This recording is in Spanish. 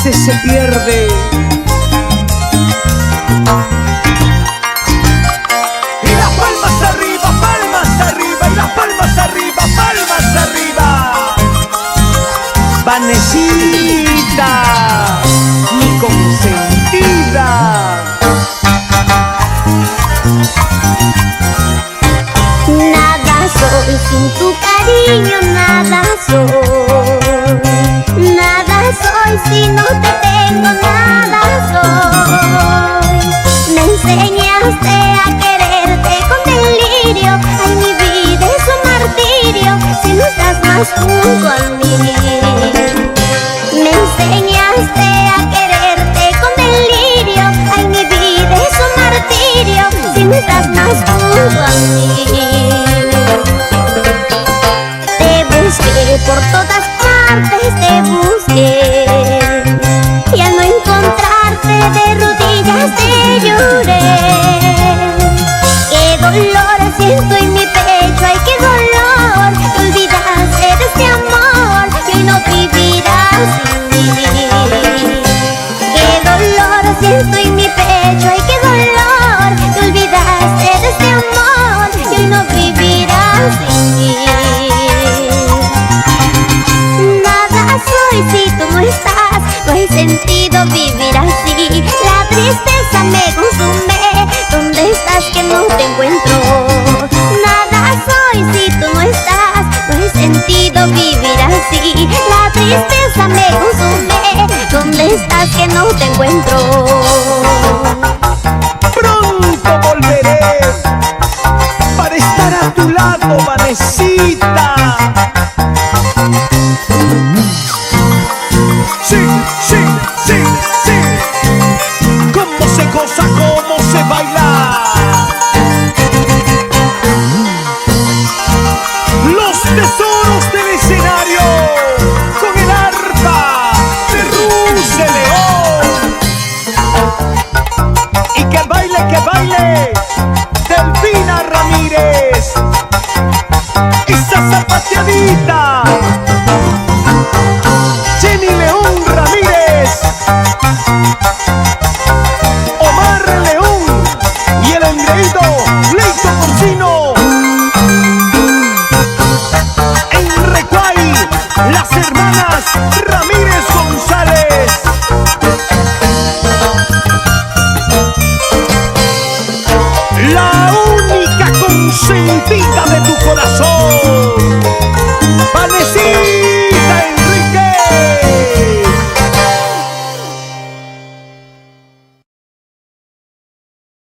veces se pierde. Y las palmas arriba, y las palmas arriba, palmas arriba. Vanesita, mi consentida. Nada soy sin tu cariño, nada soy. Nada soy si no te tengo, nada soy. Me enseñaste a quererte con delirio. Ay, mi vida es un martirio si no estás más junto a mí. Me enseñaste a quererte con delirio. Ay, mi vida es un martirio si no estás más junto a mí. Te busqué por todas partes, te busqué, y al no encontrarte de rodillas te lloré. Qué dolor siento en mi pecho, ay qué dolor. Te olvidaste de este amor y hoy no vivirás sin mí. Qué dolor siento en mi pecho, ay qué dolor. Te olvidaste de este amor y hoy no vivirás sin mí. Si tú no estás, no hay sentido vivir así. La tristeza me consume. ¿Dónde estás que no te encuentro? Nada soy si tú no estás, no hay sentido vivir así. La tristeza me consume. ¿Dónde estás que no te encuentro? Pronto volveré para estar a tu lado, Vanesita. Sí, sí, sí, sí. Cómo se goza, cómo se baila. Los tesoros del escenario con el arpa de Ruse León. Y que baile Delfina Ramírez. Esa zapateadita. Jenny León Ramírez, Omar León y el engreído Leito Porcino. En Recuay, las hermanas Ramírez González. La única consentida